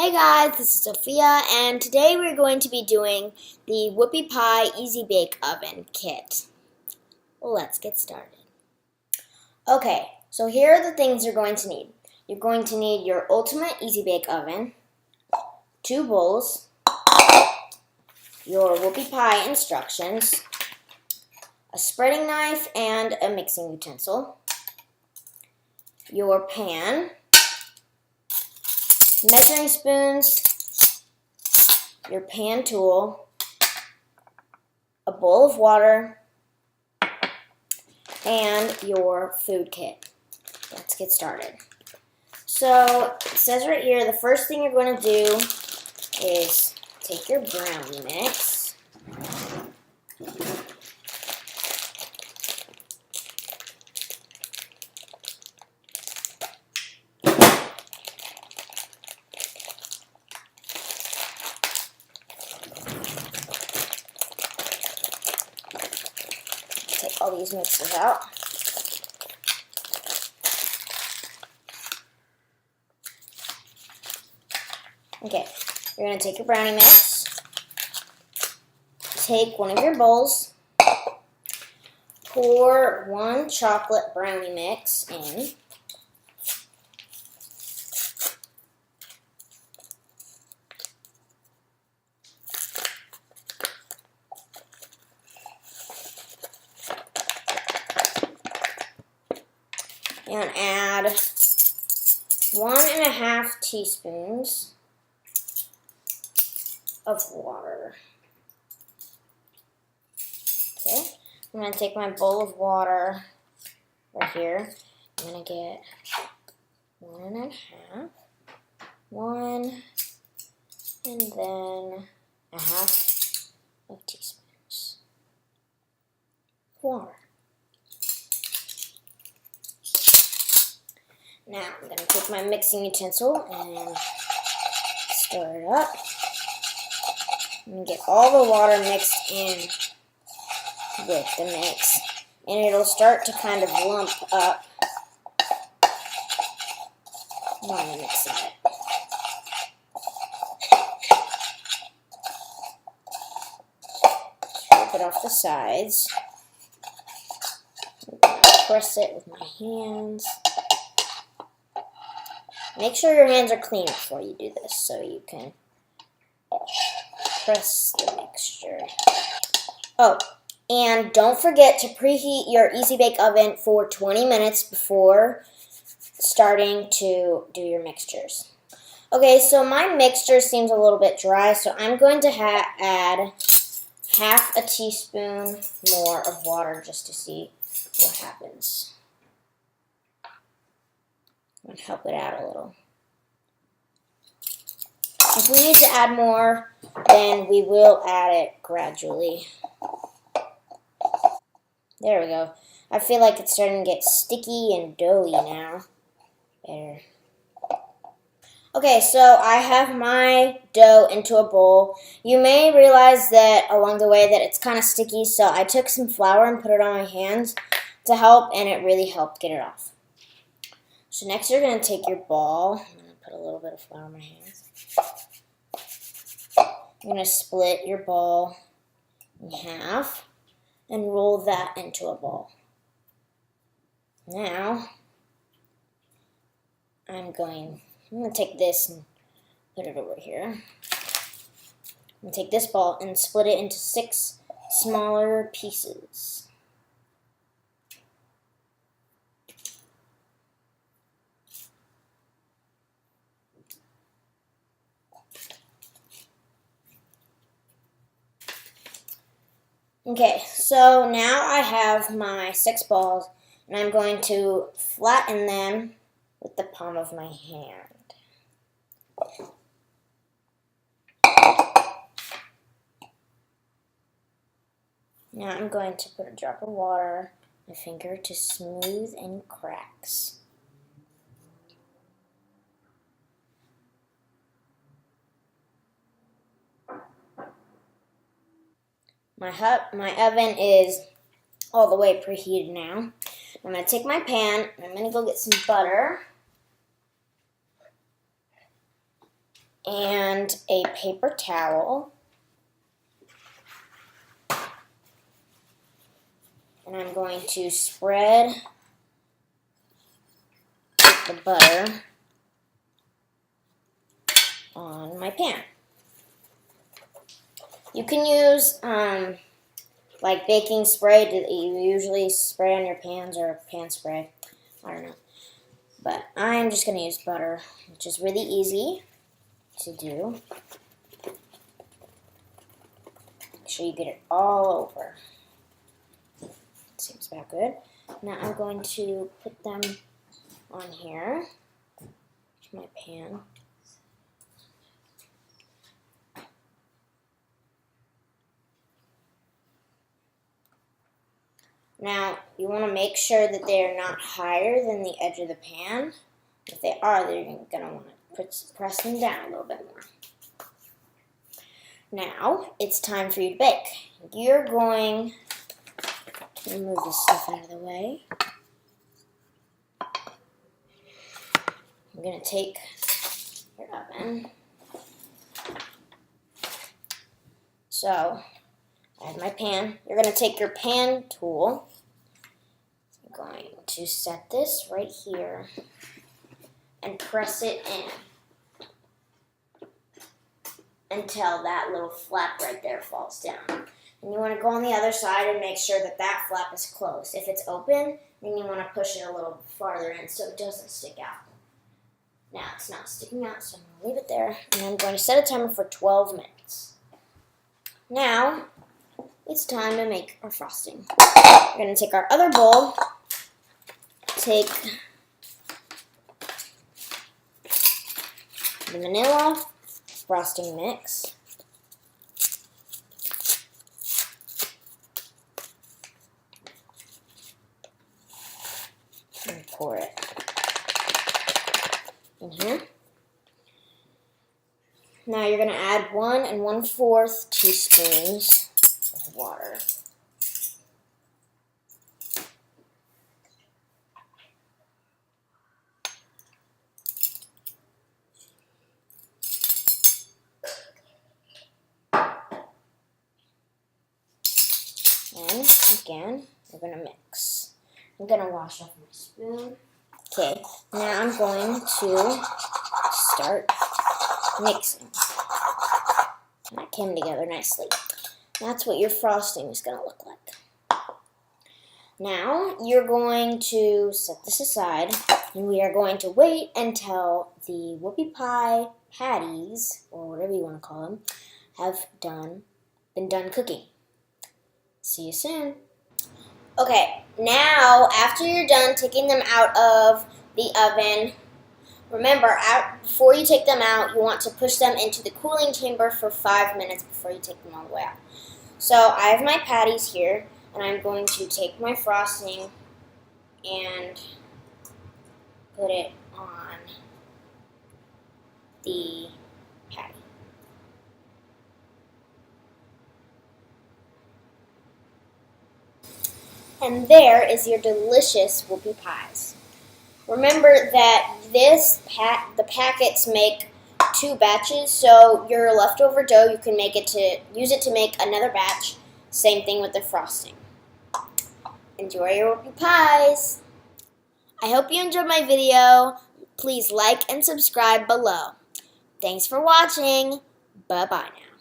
Hey guys, this is Sophia, and today we're going to be doing the Whoopie Pie Easy Bake Oven Kit. Let's get started. Okay, so here are the things you're going to need. You're going to need your Ultimate Easy Bake Oven, 2 bowls, your Whoopie Pie instructions, a spreading knife and a mixing utensil, your pan, measuring spoons, your pan tool, a bowl of water, and your food kit. Let's get started. So it says right here, the first thing you're going to do is take your brownie mix. Take all these mixes out. Okay, you're going to take your brownie mix, take one of your bowls, pour 1 chocolate brownie mix in, and add 1½ teaspoons of water. Okay, I'm going to take my bowl of water right here. I'm going to get 1½, 1, and then 1/2 of teaspoons of water. Now I'm going to take my mixing utensil and stir it up. And get all the water mixed in with the mix. And it'll start to kind of lump up while I'm mixing it. Scrape it off the sides. Press it with my hands. Make sure your hands are clean before you do this so you can press the mixture. Oh, and don't forget to preheat your Easy Bake Oven for 20 minutes before starting to do your mixtures. Okay, so my mixture seems a little bit dry, so I'm going to add 1/2 teaspoon more of water just to see what happens. I'm going to help it out a little. If we need to add more, then we will add it gradually. There we go. I feel like it's starting to get sticky and doughy now. Better. Okay, so I have my dough into a bowl. You may realize that along the way that it's kind of sticky, so I took some flour and put it on my hands to help, and it really helped get it off. So next you're going to take your ball. I'm going to put a little bit of flour on my hands. You're going to split your ball in half and roll that into a ball. Now, I'm going to take this and put it over here. I'm going to take this ball and split it into 6 smaller pieces. Okay, so now I have my 6 balls, and I'm going to flatten them with the palm of my hand. Now I'm going to put a drop of water on my finger to smooth any cracks. My oven is all the way preheated now. I'm going to take my pan and I'm going to go get some butter. and a paper towel. And I'm going to spread the butter on my pan. You can use like baking spray that you usually spray on your pans, or pan spray. I don't know. But I'm just going to use butter, which is really easy to do. Make sure you get it all over. Seems about good. Now I'm going to put them on here to my pan. Now, you want to make sure that they are not higher than the edge of the pan. If they are, then you're going to want to press them down a little bit more. Now, it's time for you to bake. You're going to move this stuff out of the way. I'm going to take your oven. So, I have my pan. You're going to take your pan tool. I'm going to set this right here and press it in until that little flap right there falls down. And you want to go on the other side and make sure that that flap is closed. If it's open, then you want to push it a little farther in so it doesn't stick out. Now it's not sticking out, so I'm going to leave it there. And I'm going to set a timer for 12 minutes. Now, it's time to make our frosting. We're going to take our other bowl, take the vanilla frosting mix, and pour it in here. Now you're going to add 1 1/4 teaspoons of water. And again, we're going to mix. I'm going to wash off my spoon. Okay, now I'm going to start mixing. And that came together nicely. That's what your frosting is going to look like. Now, you're going to set this aside, and we are going to wait until the whoopie pie patties, or whatever you want to call them, have been done cooking. See you soon. Okay, now after you're done taking them out of the oven, remember, before you take them out, you want to push them into the cooling chamber for 5 minutes before you take them all the way out. So I have my patties here, and I'm going to take my frosting and put it on the patty. And there is your delicious whoopie pies. Remember that the packets make 2 batches, so your leftover dough you can use it to make another batch. Same thing with the frosting. Enjoy your whoopie pies. I hope you enjoyed my video. Please like and subscribe below. Thanks for watching. Bye-bye now.